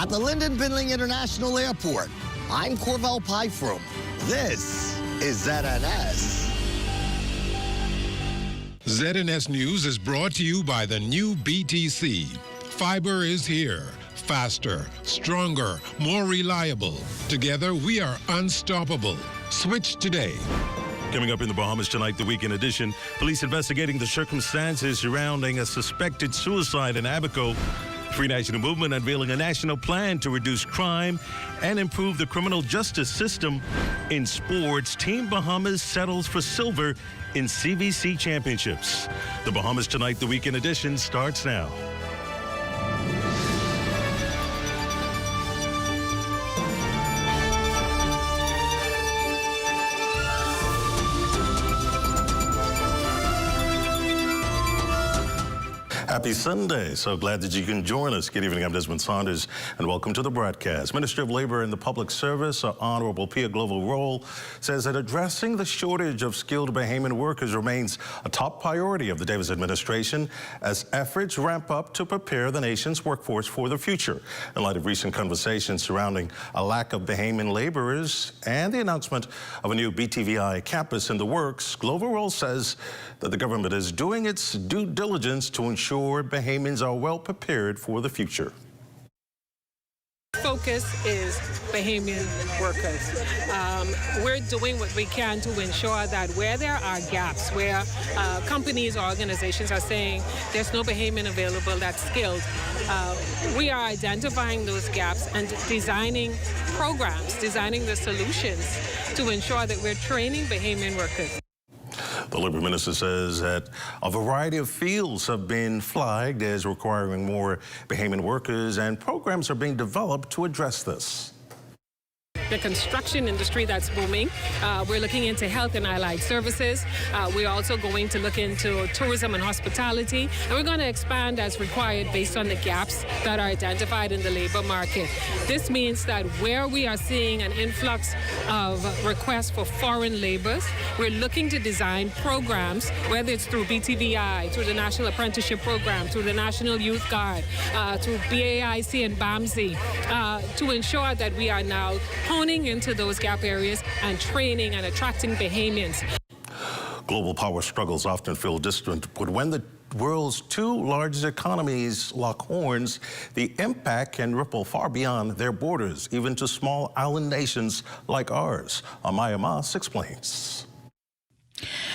At the Lyndon Bindling International Airport, I'm Corvell Pyfrom. This is ZNS. ZNS News is brought to you by the new BTC. Fiber is here. Faster, stronger, more reliable. Together, we are unstoppable. Switch today. Coming up in the Bahamas tonight, the weekend edition, police investigating the circumstances surrounding a suspected suicide in Abaco. Free National Movement unveiling a national plan to reduce crime and improve the criminal justice system. In sports, Team Bahamas settles for silver in CVC championships. The Bahamas tonight, the weekend edition starts now. Happy Sunday. So glad that you can join us. Good evening. I'm Desmond Saunders, and welcome to the broadcast. Minister of Labor and the Public Service, Honorable Pia Glover-Roll, says that addressing the shortage of skilled Bahamian workers remains a top priority of the Davis administration as efforts ramp up to prepare the nation's workforce for the future. In light of recent conversations surrounding a lack of Bahamian laborers and the announcement of a new BTVI campus in the works, Glover-Roll says that the government is doing its due diligence to ensure Bahamians are well prepared for the future. Focus is Bahamian workers. We're doing what we can to ensure that where there are gaps, where companies or organizations are saying there's no Bahamian available that's skilled, we are identifying those gaps and designing programs, designing the solutions to ensure that we're training Bahamian workers. The Labor Minister says that a variety of fields have been flagged as requiring more Bahamian workers, and programs are being developed to address this. The construction industry that's booming. We're looking into health and allied services. We're also going to look into tourism and hospitality. And we're going to expand as required based on the gaps that are identified in the labor market. This means that where we are seeing an influx of requests for foreign laborers, we're looking to design programs, whether it's through BTVI, through the National Apprenticeship Program, through the National Youth Guard, through BAIC and BAMSI, to ensure that we are now honing into those gap areas and training and attracting Bahamians. Global power struggles often feel distant, but when the world's two largest economies lock horns, the impact can ripple far beyond their borders, even to small island nations like ours. Amaya Mas explains.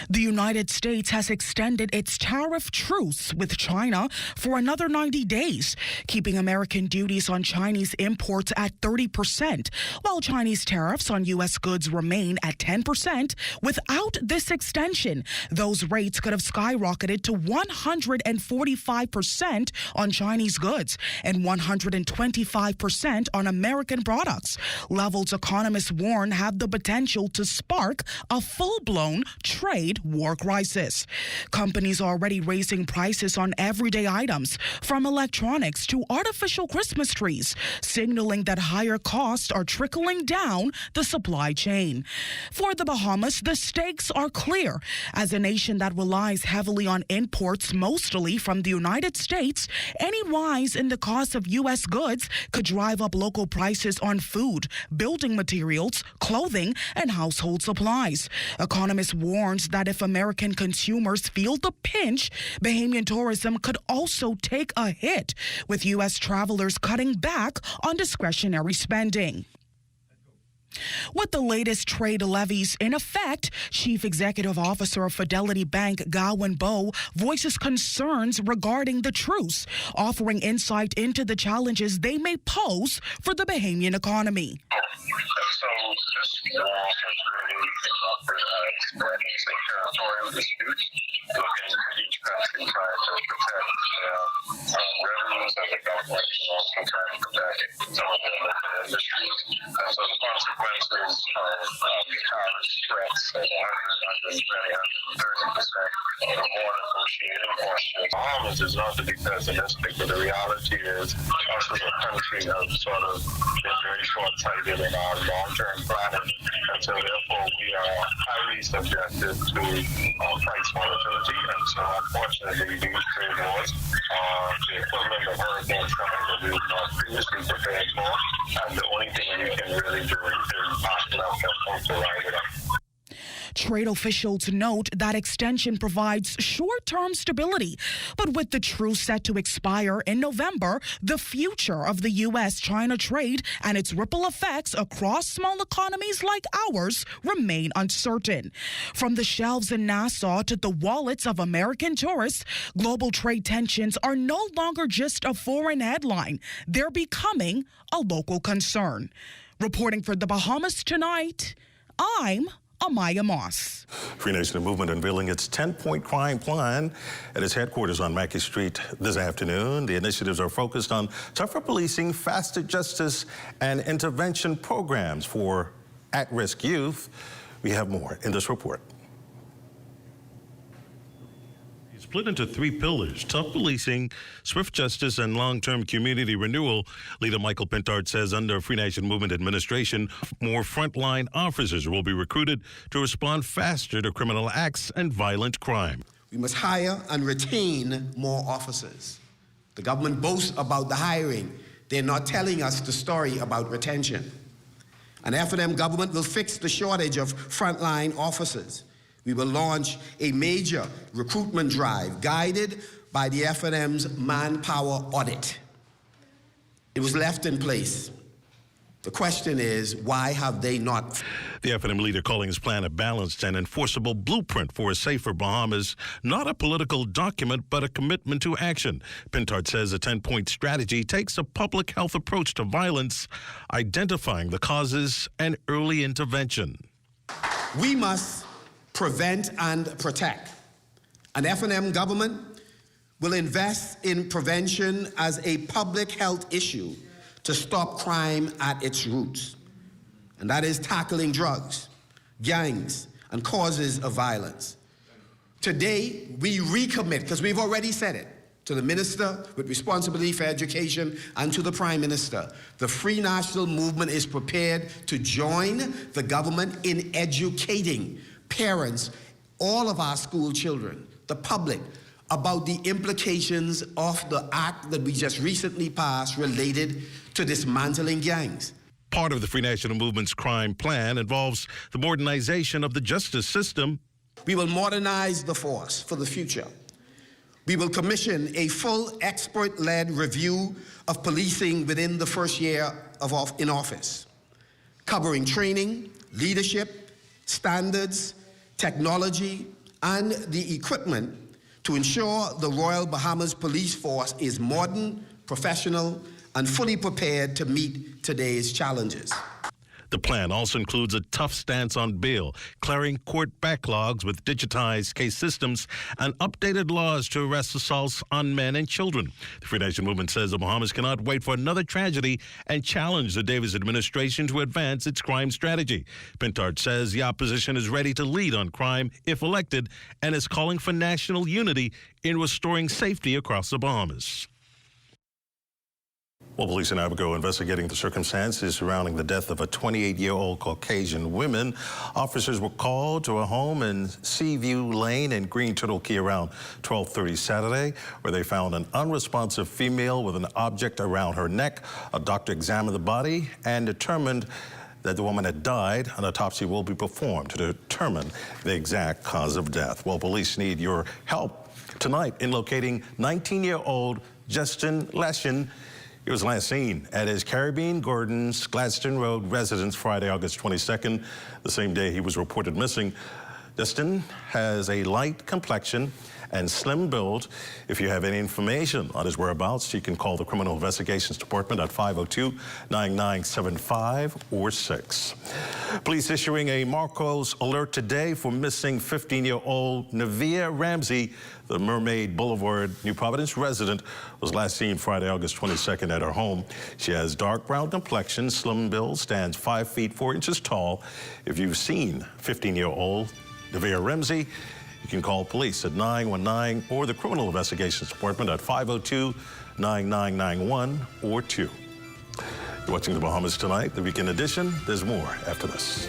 The United States has extended its tariff truce with China for another 90 days, keeping American duties on Chinese imports at 30%, while Chinese tariffs on U.S. goods remain at 10%. Without this extension, those rates could have skyrocketed to 145% on Chinese goods and 125% on American products. Levels economists warn have the potential to spark a full-blown trade war crisis. Companies are already raising prices on everyday items, from electronics to artificial Christmas trees, signaling that higher costs are trickling down the supply chain. For the Bahamas, the stakes are clear. As a nation that relies heavily on imports, mostly from the United States, any rise in the cost of U.S. goods could drive up local prices on food, building materials, clothing, and household supplies. Economists warns that if American consumers feel the pinch, Bahamian tourism could also take a hit, with U.S. travelers cutting back on discretionary spending. With the latest trade levies in effect, Chief Executive Officer of Fidelity Bank, Gowan Bowe, voices concerns regarding the truce, offering insight into the challenges they may pose for the Bahamian economy. So this war has really expanding territorial disputes, looking at each country trying to protect revenues of the government and also trying to protect some of their local industries. And so the consequences of tariff threats at 130% or more negotiating portion. Bahamas is not to be pessimistic, but the reality is us as a country have sort of been very short-sighted in our long-term planning, and so therefore we are highly subjected to price volatility, and so unfortunately these trade wars are the equivalent of hurricanes coming, but we not previously prepared for, and the only thing we can really do is ask ourselves to ride it up. Trade officials note that extension provides short-term stability, but with the truce set to expire in November, the future of the U.S.-China trade and its ripple effects across small economies like ours remain uncertain. From the shelves in Nassau to the wallets of American tourists, global trade tensions are no longer just a foreign headline. They're becoming a local concern. Reporting for the Bahamas Tonight, I'm Amaya Moss. Free Nation Movement unveiling its 10-point crime plan at its headquarters on Mackey Street this afternoon. The initiatives are focused on tougher policing, faster justice, and intervention programs for at-risk youth. We have more in this report. Split into three pillars: tough policing, swift justice, and long-term community renewal. Leader Michael Pintard says under Free Nation Movement administration, more frontline officers will be recruited to respond faster to criminal acts and violent crime. We must hire and retain more officers. The government boasts about the hiring. They're not telling us the story about retention. An F&M government will fix the shortage of frontline officers. We will launch a major recruitment drive guided by the F&M's manpower audit. It was left in place. The question is, why have they not? The F&M leader calling his plan a balanced and enforceable blueprint for a safer Bahamas, not a political document, but a commitment to action. Pintard says a 10-point strategy takes a public health approach to violence, identifying the causes and early intervention. We must prevent and protect. An F&M government will invest in prevention as a public health issue to stop crime at its roots. And that is tackling drugs, gangs, and causes of violence. Today, we recommit, because we've already said it, to the Minister with responsibility for education and to the Prime Minister. The Free National Movement is prepared to join the government in educating parents, all of our school children, the public, about the implications of the act that we just recently passed related to dismantling gangs. Part of the Free National Movement's crime plan involves the modernization of the justice system. We will modernize the force for the future. We will commission a full expert-led review of policing within the first year in office, covering training, leadership, standards, technology, and the equipment to ensure the Royal Bahamas Police Force is modern, professional, and fully prepared to meet today's challenges. The plan also includes a tough stance on bail, clearing court backlogs with digitized case systems, and updated laws to arrest assaults on men and children. The Free Nation Movement says the Bahamas cannot wait for another tragedy and challenge the Davis administration to advance its crime strategy. Pintard says the opposition is ready to lead on crime if elected and is calling for national unity in restoring safety across the Bahamas. Well, police in Abaco investigating the circumstances surrounding the death of a 28-year-old Caucasian woman. Officers were called to a home in Seaview Lane in Green Turtle Key around 12:30 Saturday, where they found an unresponsive female with an object around her neck. A doctor examined the body and determined that the woman had died. An autopsy will be performed to determine the exact cause of death. Well, police need your help tonight in locating 19-year-old Justin Leshin. He was last seen at his Caribbean Gardens, Gladstone Road residence Friday, August 22nd, the same day he was reported missing. Justin has a light complexion and slim build. If you have any information on his whereabouts, you can call the Criminal Investigations Department at 502-9975 or 6. Police issuing a Marcos alert today for missing 15-year-old Nevia Ramsey. The Mermaid Boulevard, New Providence resident was last seen Friday, August 22nd at her home. She has dark brown complexion, slim build, stands 5 feet 4 inches tall. If you've seen 15-year-old Nevia Ramsey, you can call police at 919 or the Criminal Investigations Department at 502-9991 or 2. You're watching the Bahamas Tonight, the weekend edition. There's more after this.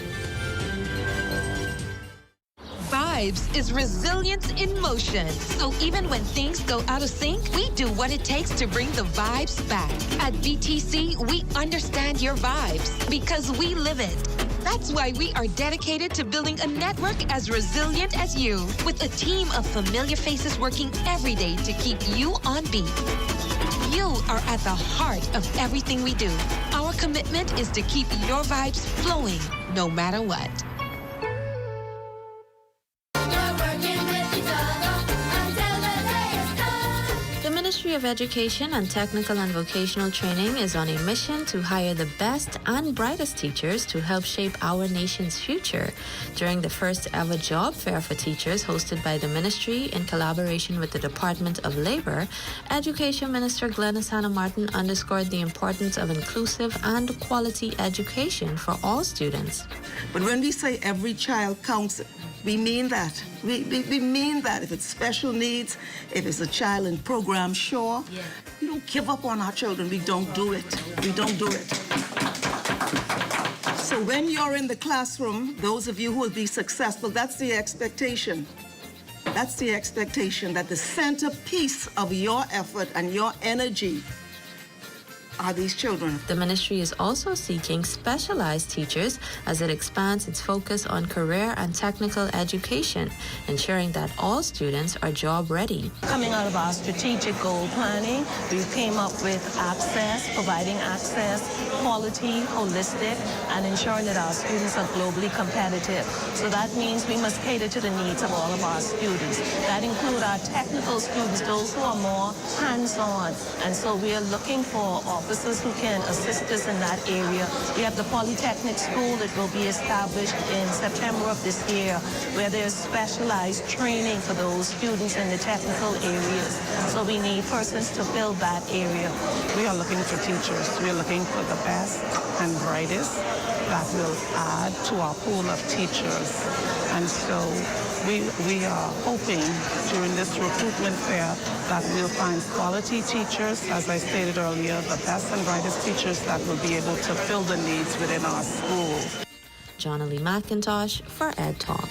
Buy Vibes is resilience in motion. So even when things go out of sync, we do what it takes to bring the vibes back. At BTC, we understand your vibes because we live it. That's why we are dedicated to building a network as resilient as you, with a team of familiar faces working every day to keep you on beat. You are at the heart of everything we do. Our commitment is to keep your vibes flowing, no matter what. The Ministry of Education and Technical and Vocational Training is on a mission to hire the best and brightest teachers to help shape our nation's future. During the first ever job fair for teachers hosted by the ministry in collaboration with the Department of Labor, Education Minister Glenys Hanna-Martin underscored the importance of inclusive and quality education for all students. But when we say every child counts, we mean that. We mean that. If it's special needs, if it's a child in program, sure. Yeah. We don't give up on our children. We don't do it. We don't do it. So when you're in the classroom, those of you who will be successful, that's the expectation. That's the expectation, that the centerpiece of your effort and your energy are these children. The ministry is also seeking specialized teachers as it expands its focus on career and technical education, ensuring that all students are job ready. Coming out of our strategic goal planning, we came up with access, providing access, quality, holistic, and ensuring that our students are globally competitive. So that means we must cater to the needs of all of our students. That include our technical students, those who are more hands-on. And so we are looking for officers who can assist us in that area. We have the Polytechnic School that will be established in September of this year, where there's specialized training for those students in the technical areas. So we need persons to fill that area. We are looking for teachers. We are looking for the best and brightest that will add to our pool of teachers. And so we are hoping during this recruitment fair that we'll find quality teachers, as I stated earlier, the best and brightest teachers that will be able to fill the needs within our schools. Jonna Lee McIntosh for Ed Talk.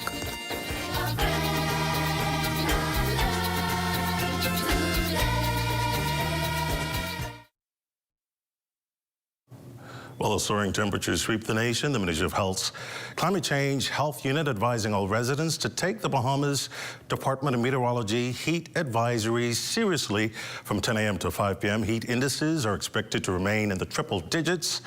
Well, as soaring temperatures sweep the nation, the Ministry of Health's Climate Change Health Unit advising all residents to take the Bahamas Department of Meteorology heat advisories seriously from 10 a.m. to 5 p.m. Heat indices are expected to remain in the triple digits.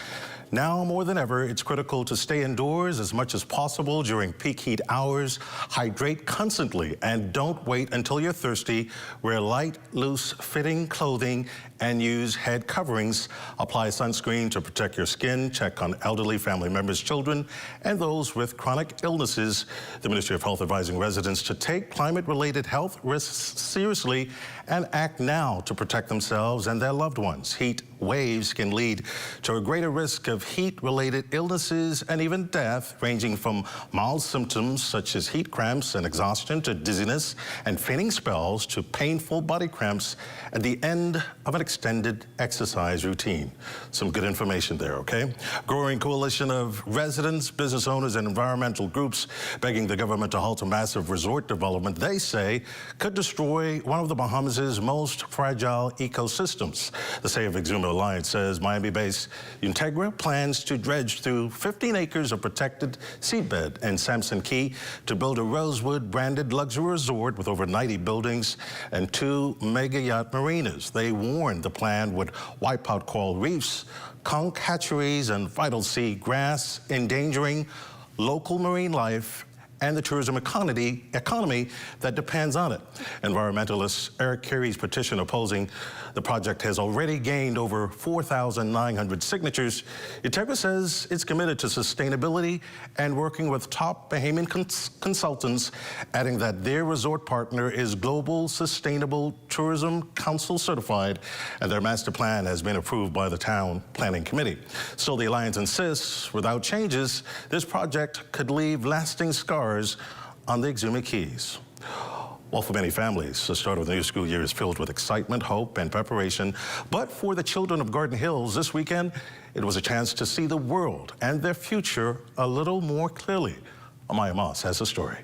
Now more than ever, it's critical to stay indoors as much as possible during peak heat hours. Hydrate constantly and don't wait until you're thirsty. Wear light, loose-fitting clothing and use head coverings. Apply sunscreen to protect your skin. Check on elderly family members, children, and those with chronic illnesses. The Ministry of Health advising residents to take climate-related health risks seriously and act now to protect themselves and their loved ones. Heat waves can lead to a greater risk of heat-related illnesses and even death, ranging from mild symptoms such as heat cramps and exhaustion to dizziness and fainting spells to painful body cramps at the end of an extended exercise routine. Some good information there, okay? Growing coalition of residents, business owners, and environmental groups begging the government to halt a massive resort development they say could destroy one of the Bahamas' most fragile ecosystems. The Save Exuma Alliance says Miami-based Integra plans to dredge through 15 acres of protected seabed in Sampson Key to build a Rosewood-branded luxury resort with over 90 buildings and 2 mega yacht marinas. They warned the plan would wipe out coral reefs, conch hatcheries, and vital sea grass, endangering local marine life and the tourism economy that depends on it. Environmentalist Eric Carey's petition opposing the project has already gained over 4,900 signatures. Integra says it's committed to sustainability and working with top Bahamian consultants, adding that their resort partner is Global Sustainable Tourism Council certified, and their master plan has been approved by the Town Planning Committee. So the Alliance insists, without changes, this project could leave lasting scars on the Exuma Keys. Well, for many families, the start of the new school year is filled with excitement, hope, and preparation. But for the children of Garden Hills this weekend, it was a chance to see the world and their future a little more clearly. Amaya Moss has a story.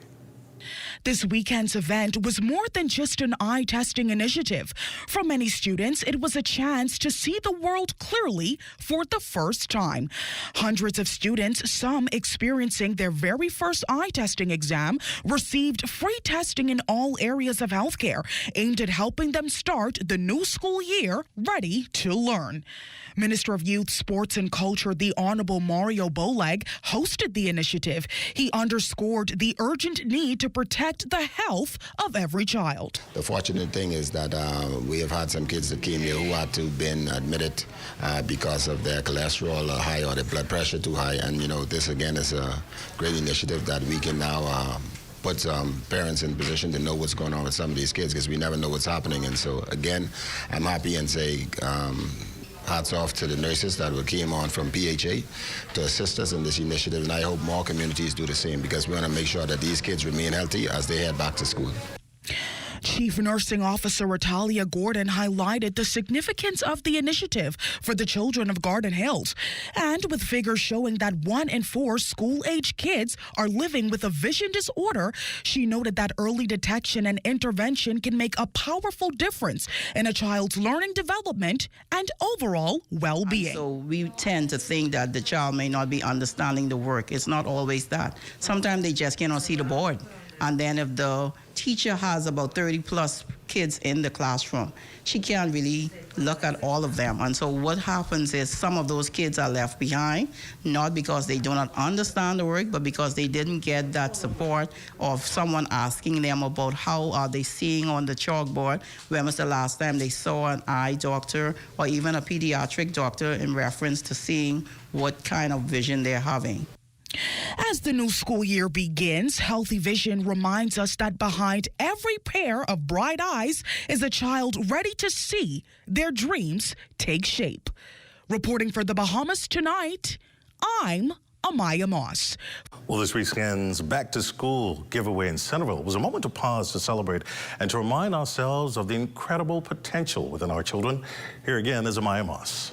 This weekend's event was more than just an eye testing initiative. For many students, it was a chance to see the world clearly for the first time. Hundreds of students, some experiencing their very first eye testing exam, received free testing in all areas of healthcare, aimed at helping them start the new school year ready to learn. Minister of Youth, Sports and Culture, the Honorable Mario Boleg, hosted the initiative. He underscored the urgent need to protect the health of every child. The fortunate thing is that we have had some kids that came here who had to been admitted because of their cholesterol high or their blood pressure too high. And, you know, this again is a great initiative that we can now put parents in position to know what's going on with some of these kids, because we never know what's happening. And so, again, I'm happy and say hats off to the nurses that came on from PHA to assist us in this initiative, and I hope more communities do the same, because we want to make sure that these kids remain healthy as they head back to school. Chief Nursing Officer Ratalia Gordon highlighted the significance of the initiative for the children of Garden Hills. And with figures showing that 1 in 4 school-age kids are living with a vision disorder, she noted that early detection and intervention can make a powerful difference in a child's learning development and overall well-being. So we tend to think that the child may not be understanding the work. It's not always that. Sometimes they just cannot see the board. And then if the teacher has about 30 plus kids in the classroom, she can't really look at all of them. And so what happens is some of those kids are left behind, not because they do not understand the work, but because they didn't get that support of someone asking them about how are they seeing on the chalkboard, when was the last time they saw an eye doctor or even a pediatric doctor in reference to seeing what kind of vision they're having. As the new school year begins, Healthy Vision reminds us that behind every pair of bright eyes is a child ready to see their dreams take shape. Reporting for the Bahamas Tonight, I'm Amaya Moss. Well, this weekend's Back to School giveaway in Centerville was a moment to pause, to celebrate, and to remind ourselves of the incredible potential within our children. Here again is Amaya Moss.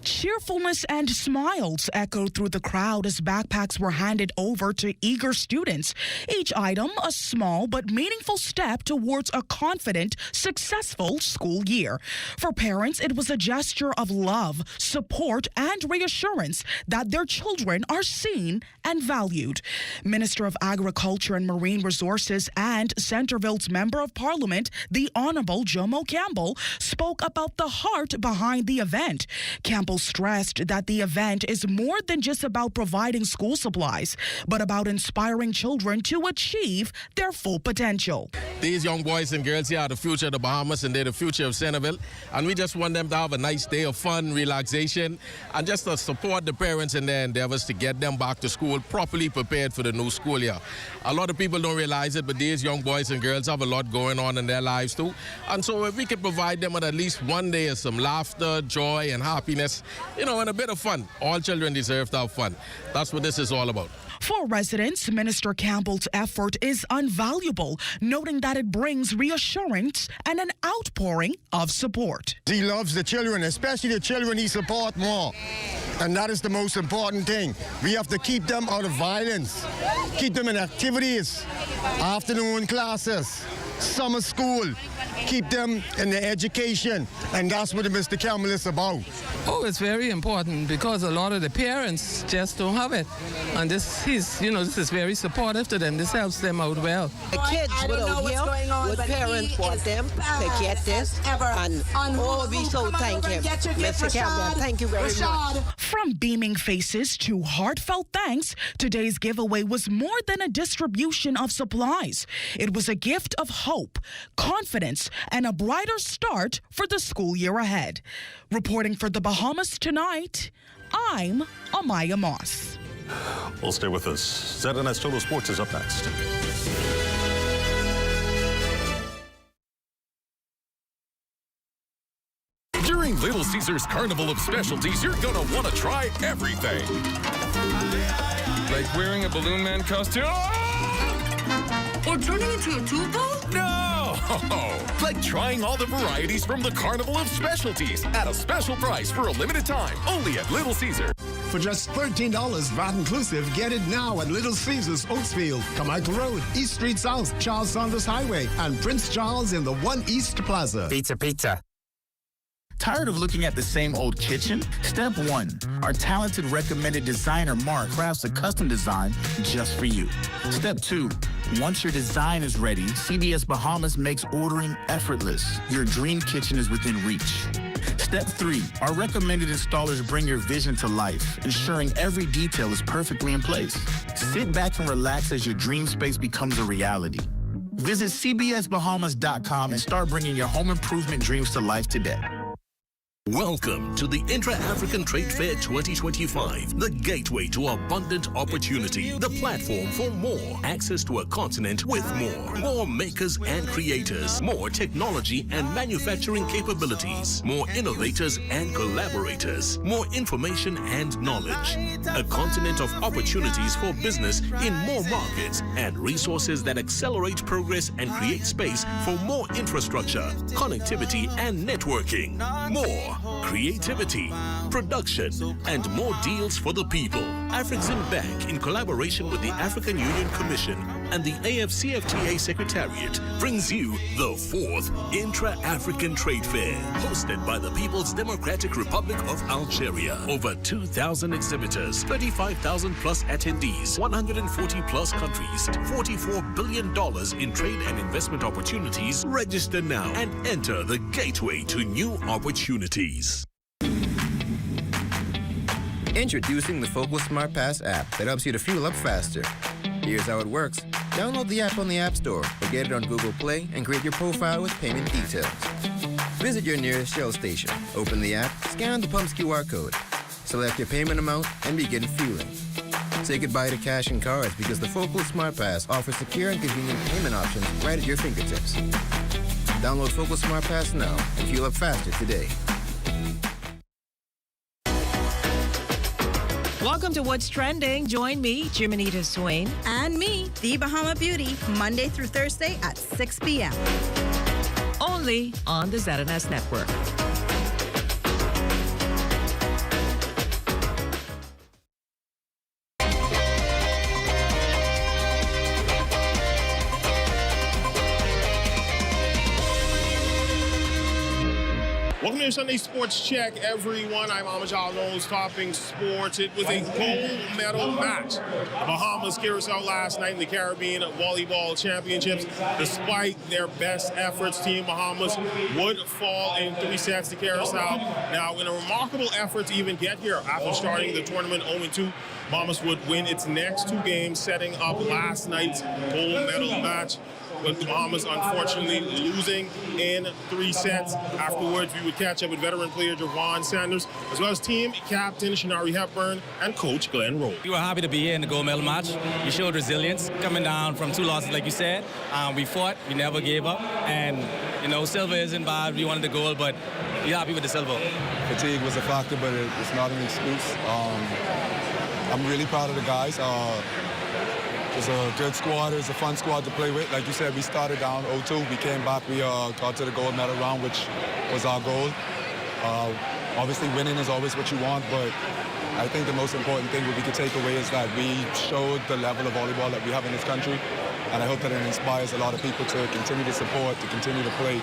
Cheerfulness and smiles echoed through the crowd as backpacks were handed over to eager students. Each item a small but meaningful step towards a confident, successful school year. For parents, it was a gesture of love, support, and reassurance that their children are seen and valued. Minister of Agriculture and Marine Resources and Centerville's Member of Parliament, the Honorable Jomo Campbell, spoke about the heart behind the event. Campbell stressed that the event is more than just about providing school supplies, but about inspiring children to achieve their full potential. These young boys and girls here are the future of the Bahamas, and they're the future of Centerville, and we just want them to have a nice day of fun, relaxation, and just to support the parents in their endeavors to get them back to school properly prepared for the new school year. A lot of people don't realize it, but these young boys and girls have a lot going on in their lives too, and so if we could provide them with at least one day of some laughter, joy, and happiness, you know, and a bit of fun. All children deserve to have fun. That's what this is all about. For residents, Minister Campbell's effort is invaluable, noting that it brings reassurance and an outpouring of support. He loves the children, especially the children he supports more. And that is the most important thing. We have to keep them out of violence, keep them in activities, afternoon classes, summer school, keep them in their education, and that's what Mr. Campbell is about. Oh, it's very important because a lot of the parents just don't have it, and this is very supportive to them. This helps them out well. The kids without here, with parents want them to get this, and we so thank him, Mr. Campbell. Thank you very much. From beaming faces to heartfelt thanks, today's giveaway was more than a distribution of supplies. It was a gift of hope, confidence, and a brighter start for the school year ahead. Reporting for the Bahamas Tonight, I'm Amaya Moss. Well, stay with us. ZNS Total Sports is up next. During Little Caesars Carnival of Specialties, you're gonna want to try everything. Like wearing a Balloon Man costume? Or turning into a tuba? No! Like trying all the varieties from the Carnival of Specialties at a special price for a limited time, only at Little Caesar. For just $13 VAT inclusive, get it now at Little Caesars Oatsfield, Carmichael Road, East Street South, Charles Saunders Highway, and Prince Charles in the One East Plaza. Pizza. Tired of looking at the same old kitchen? Step 1. Our talented recommended designer Mark crafts a custom design just for you. Step 2. Once your design is ready, CBS Bahamas makes ordering effortless. Your dream kitchen is within reach. Step 3. Our recommended installers bring your vision to life, ensuring every detail is perfectly in place. Sit back and relax as your dream space becomes a reality. Visit cbsbahamas.com and start bringing your home improvement dreams to life today. Welcome to the Intra-African Trade Fair 2025, the gateway to abundant opportunity, the platform for more, access to a continent with more makers and creators, more technology and manufacturing capabilities, more innovators and collaborators, more information and knowledge, a continent of opportunities for business in more markets and resources that accelerate progress and create space for more infrastructure, connectivity and networking, more creativity, production, and more deals for the people. Afrexim Bank, in collaboration with the African Union Commission and the AFCFTA Secretariat, brings you the 4th Intra-African Trade Fair, hosted by the People's Democratic Republic of Algeria. Over 2,000 exhibitors, 35,000 plus attendees, 140 plus countries, $44 billion in trade and investment opportunities. Register now and enter the gateway to new opportunities. Introducing the Focal Smart Pass app that helps you to fuel up faster. Here's how it works. Download the app on the App Store or get it on Google Play and create your profile with payment details. Visit your nearest Shell station. Open the app, scan the pump's QR code, select your payment amount, and begin fueling. Say goodbye to cash and cards because the Focal Smart Pass offers secure and convenient payment options right at your fingertips. Download Focal Smart Pass now and fuel up faster today. Welcome to What's Trending. Join me, Jiminita Swain. And me, The Bahama Beauty, Monday through Thursday at 6 p.m. Only on the ZNS Network. Welcome to your Sunday Sports Check, everyone. I'm Amajal Knowles, topping sports. It was a gold medal match. The Bahamas Curacao last night in the Caribbean Volleyball Championships. Despite their best efforts, Team Bahamas would fall in 3 sets to Curacao. Now, in a remarkable effort to even get here after starting the tournament 0-2, Bahamas would win its next 2 games, setting up last night's gold medal match, with the Bahamas unfortunately losing in 3 sets. Afterwards, we would catch up with veteran player Javon Sanders, as well as team captain Shanari Hepburn and coach Glenn Rowe. We were happy to be here in the gold medal match. We showed resilience, coming down from 2 losses, like you said. We fought, we never gave up, and silver isn't bad. We wanted the gold, but we're happy with the silver. Fatigue was a factor, but it's not an excuse. I'm really proud of the guys. It's a good squad. It's a fun squad to play with. Like you said, we started down 0-2. We came back. We got to the gold medal round, which was our goal. Obviously, winning is always what you want, but I think the most important thing that we could take away is that we showed the level of volleyball that we have in this country, and I hope that it inspires a lot of people to continue to support, to continue to play,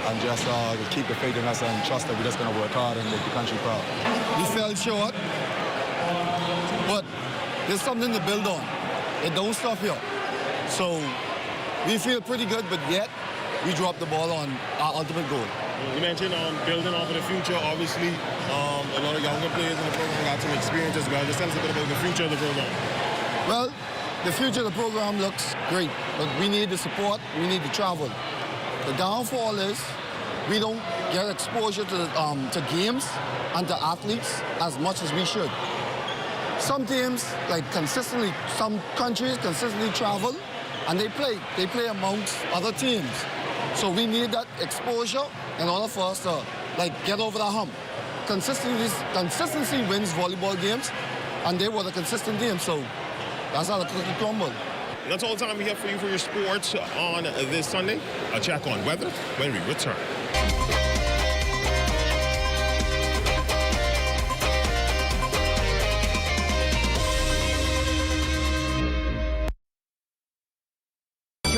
and just keep the faith in us and trust that we're just going to work hard and make the country proud. We fell short, but there's something to build on. It don't stop here. So we feel pretty good, but yet we dropped the ball on our ultimate goal. You mentioned building on for the future. Obviously, a lot of younger players in the program got some experience as well. Just tell us a bit about the future of the program. Well, the future of the program looks great, but we need the support, we need the travel. The downfall is we don't get exposure to games and to athletes as much as we should. Some teams, some countries consistently travel and they play amongst other teams. So we need that exposure in order for us to get over the hump. Consistency wins volleyball games, and they were the consistent team, so that's how the cookie crumbled. That's all the time we have for you for your sports on this Sunday. A check on weather when we return.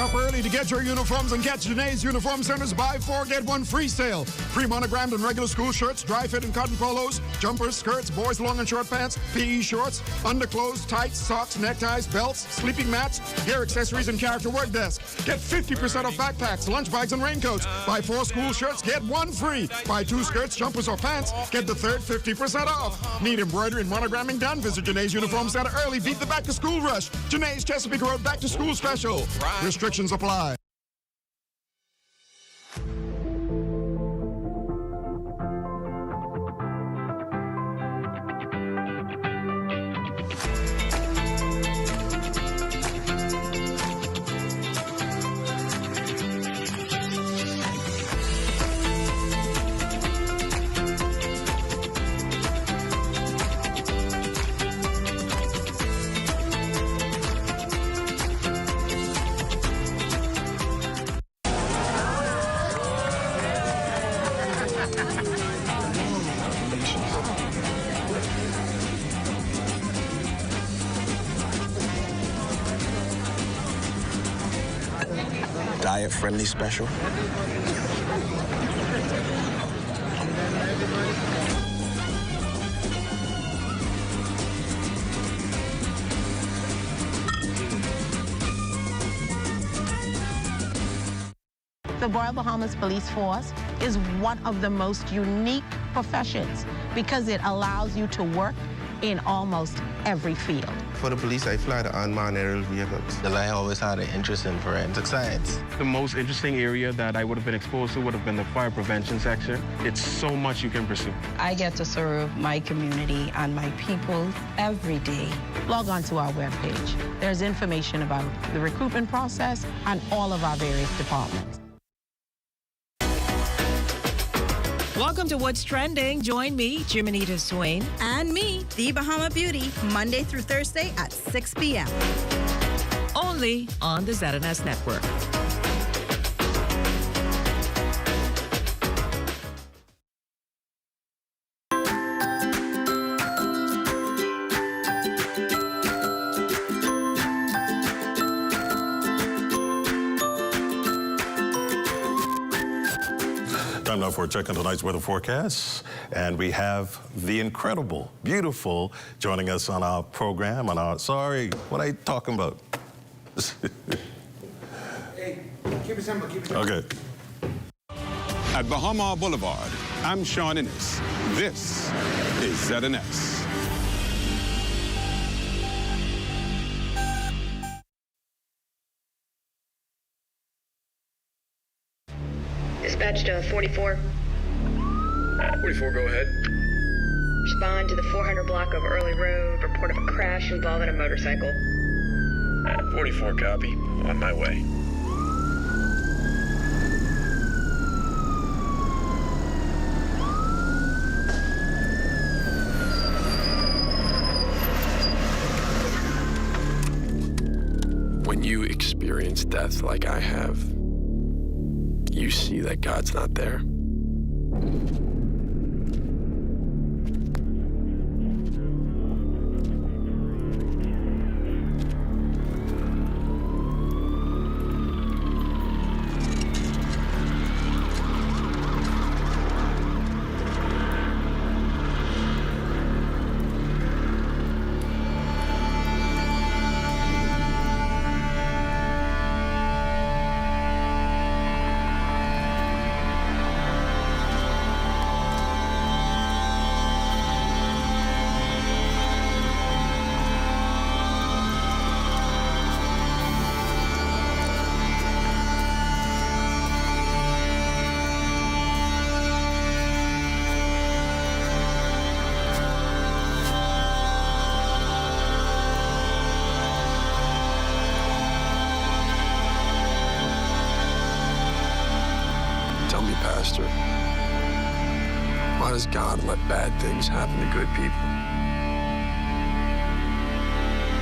Shop early to get your uniforms and catch Janae's Uniform Center's buy 4 get 1 free sale. Pre-monogrammed and regular school shirts, dry fit and cotton polos, jumpers, skirts, boys long and short pants, PE shorts, underclothes, tights, socks, neckties, belts, sleeping mats, hair accessories, and character work desk. Get 50% off backpacks, lunch bags, and raincoats. Buy 4 school shirts, get 1 free. Buy 2 skirts, jumpers, or pants, get the third 50% off. Need embroidery and monogramming done? Visit Janae's Uniform Center early. Beat the back-to-school rush. Janae's Chesapeake Road back-to-school special. Restrictions apply. Diet-friendly special. The Royal Bahamas Police Force is one of the most unique professions because it allows you to work in almost every field. For the police, I fly the unmanned aerial vehicles. Because I always had an interest in forensic science. The most interesting area that I would have been exposed to would have been the fire prevention section. It's so much you can pursue. I get to serve my community and my people every day. Log on to our webpage. There's information about the recruitment process and all of our various departments. Welcome to What's Trending. Join me, Jiminita Swain. And me, The Bahama Beauty, Monday through Thursday at 6 p.m. Only on the ZNS Network. Time now for a check on tonight's weather forecast. And we have the incredible, beautiful joining us on our program, on our, sorry, what are you talking about? Hey, keep it simple, keep it simple. Okay. At Bahama Boulevard, I'm Sean Innes. This is ZNS. Dispatch to 44. 44, go ahead. Respond to the 400 block of Early Road. Report of a crash involving a motorcycle. 44, copy. On my way. When you experience death like I have, you see that God's not there. Pastor, why does God let bad things happen to good people?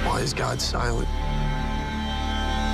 Why is God silent?